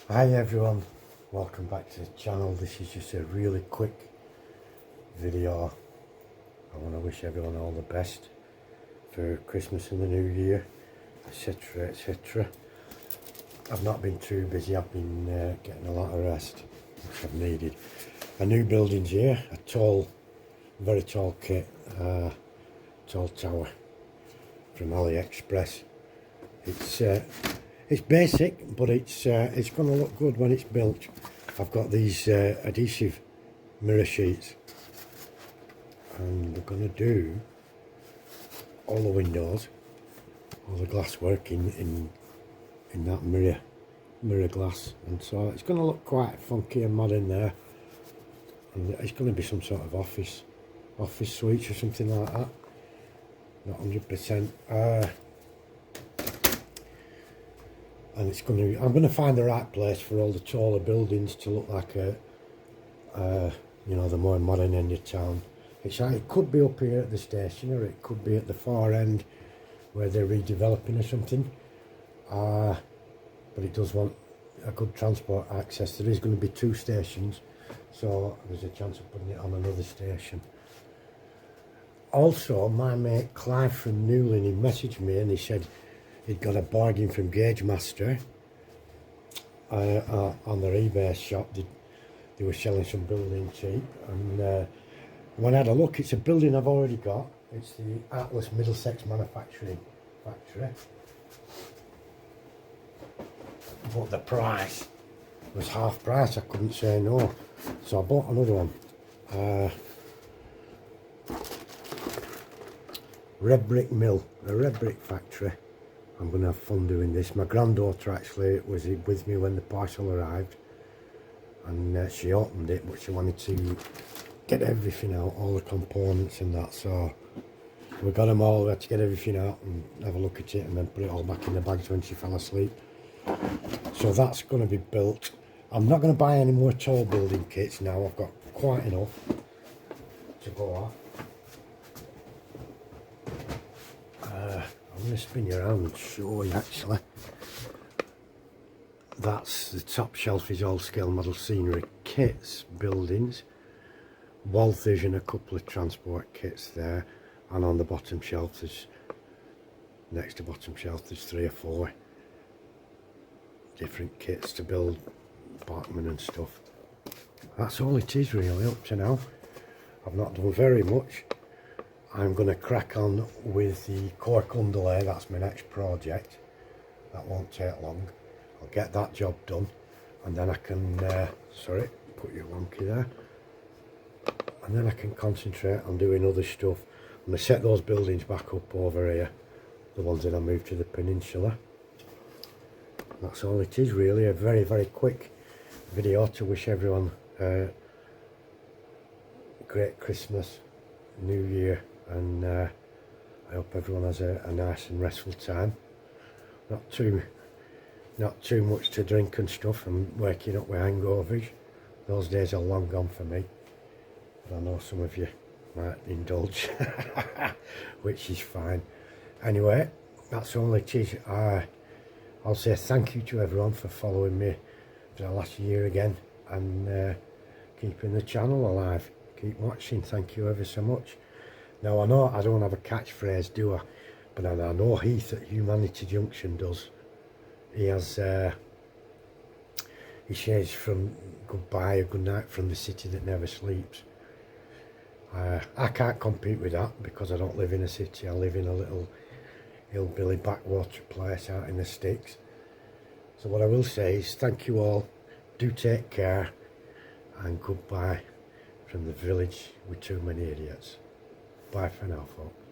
Hi everyone, welcome back to the channel. This is just a really quick video. I want to wish everyone all the best for Christmas and the New Year, etc, etc. I've not been too busy. I've been getting a lot of rest, which I've needed. A new building's here, a tall, very tall kit, tall tower from AliExpress. It's basic, but it's going to look good when it's built. I've got these adhesive mirror sheets, and we're going to do all the windows, all the glass work in that mirror glass, and so it's going to look quite funky and modern there. And it's going to be some sort of office suites or something like that. Not 100%. And it's going to. I'm going to find the right place for all the taller buildings to look like the more modern end of town. It could be up here at the station, or it could be at the far end where they're redeveloping or something. But it does want a good transport access. There is going to be 2 stations, so there's a chance of putting it on another station. Also, my mate Clive from Newlyn, he messaged me and he said he'd got a bargain from Gauge Master on their eBay shop. They were selling some building cheap, and when I had a look, it's a building I've already got. It's the Atlas Middlesex Manufacturing Factory, but the price was half price. I couldn't say no, so I bought another one. Red Brick Mill, a red brick factory. I'm going to have fun doing this. My granddaughter actually was with me when the parcel arrived, and she opened it, but she wanted to get everything out, all the components and that, so we got them all. We had to get everything out and have a look at it, and then put it all back in the bags when she fell asleep. So that's going to be built. I'm not going to buy any more tall building kits now. I've got quite enough to go off. I'm going to spin you around and show you actually. That's the top shelf, is all scale model scenery kits, buildings. Walters and a couple of transport kits there, and on the bottom shelf next to bottom shelf there's 3 or 4 different kits to build apartment and stuff. That's all it is really up to now. I've not done very much. I'm going to crack on with the cork underlay. That's my next project. That won't take long. I'll get that job done, and then I can sorry, put your wonky there, and then I can concentrate on doing other stuff. I'm going to set those buildings back up over here, the ones that I moved to the peninsula. That's all it is really. A very, very quick video to wish everyone a great Christmas, New Year, and I hope everyone has a nice and restful time. Not too much to drink and stuff. I'm waking up with hangovers. Those days are long gone for me, but I know some of you might indulge, which is fine. Anyway, that's all it is. I'll say thank you to everyone for following me for the last year again, and keeping the channel alive. Keep watching. Thank you ever so much. Now, I know I don't have a catchphrase, do I? But I know Heath at Humanity Junction does. He has, he says from goodbye or good night from the city that never sleeps. I can't compete with that because I don't live in a city. I live in a little hillbilly backwater place out in the sticks. So what I will say is thank you all. Do take care, and goodbye from the village with too many idiots. Bye for now, folks.